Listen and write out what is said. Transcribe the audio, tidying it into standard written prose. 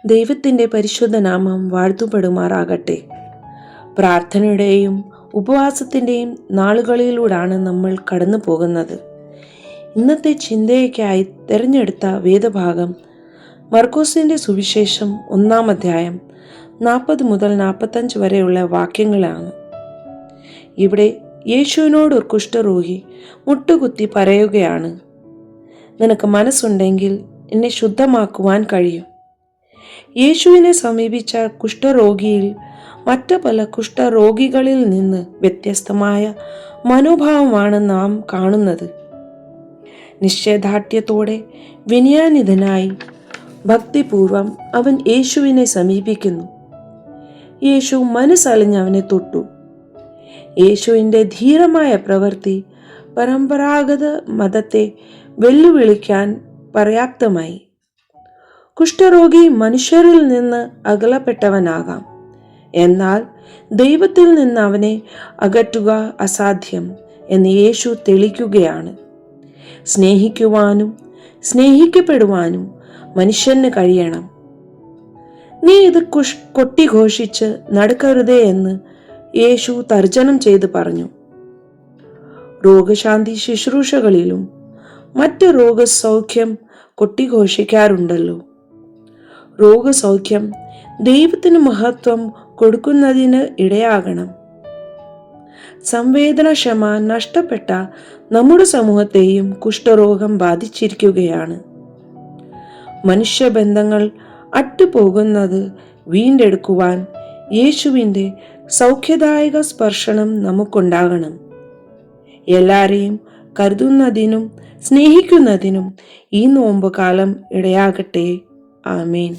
ദൈവത്തിൻ്റെ പരിശുദ്ധ നാമം വാഴ്ത്തപ്പെടുമാറാകട്ടെ. പ്രാർത്ഥനയുടെയും ഉപവാസത്തിൻ്റെയും നാളുകളിലൂടെയാണ് നമ്മൾ കടന്നു പോകുന്നത്. ഇന്നത്തെ ചിന്തയ്ക്കായി തിരഞ്ഞെടുത്ത വേദഭാഗം മർക്കോസിൻ്റെ സുവിശേഷം 1-ാം അധ്യായം 40 മുതൽ 45 വരെയുള്ള വാക്യങ്ങളാണ്. ഇവിടെ യേശുവിനോട് ഒരു കുഷ്ഠരോഗി മുട്ടുകുത്തി പറയുകയാണ്, നിനക്ക് മനസ്സുണ്ടെങ്കിൽ എന്നെ ശുദ്ധമാക്കുവാൻ കഴിയും. യേശുവിനെ സമീപിച്ച കുഷ്ഠരോഗിയിൽ മറ്റു പല കുഷ്ഠരോഗികളിൽ നിന്ന് വ്യത്യസ്തമായ മനോഭാവമാണ് നാം കാണുന്നത്. നിശ്ചയദാർഢ്യത്തോടെ വിനയാനിതനായി ഭക്തിപൂർവം അവൻ യേശുവിനെ സമീപിക്കുന്നു. യേശു മനസ്സലിഞ്ഞ് അവനെ തൊട്ടു. യേശുവിൻ്റെ ധീരമായ പ്രവൃത്തി പരമ്പരാഗത മതത്തെ വെല്ലുവിളിക്കാൻ പര്യാപ്തമായി. കുഷ്ഠരോഗി മനുഷ്യരിൽ നിന്ന് അകലപ്പെട്ടവനാകാം, എന്നാൽ ദൈവത്തിൽ നിന്ന് അവനെ അകറ്റുക അസാധ്യം എന്ന് യേശു തെളിയിക്കുകയാണ്. സ്നേഹിക്കുവാനും സ്നേഹിക്കപ്പെടുവാനും മനുഷ്യന് കഴിയണം. നീ ഇത് കൊട്ടിഘോഷിച്ച് നടക്കരുതേ എന്ന് യേശു തർജ്ജനം ചെയ്ത് പറഞ്ഞു. രോഗശാന്തി ശുശ്രൂഷകളിലും മറ്റ് രോഗസൗഖ്യം കൊട്ടിഘോഷിക്കാറുണ്ടല്ലോ. രോഗസൗഖ്യം ദൈവത്തിന് മഹത്വം കൊടുക്കുന്നതിന് ഇടയാകണം. സംവേദനക്ഷമ നഷ്ടപ്പെട്ട നമ്മുടെ സമൂഹത്തെയും കുഷ്ഠരോഗം ബാധിച്ചിരിക്കുകയാണ്. മനുഷ്യബന്ധങ്ങൾ അറ്റുപോകുന്നത് വീണ്ടെടുക്കുവാൻ യേശുവിൻ്റെ സൗഖ്യദായക സ്പർശനം നമുക്കുണ്ടാകണം. എല്ലാവരെയും കരുതുന്നതിനും സ്നേഹിക്കുന്നതിനും ഈ നോമ്പ് കാലം ഇടയാകട്ടെ. ആമേൻ.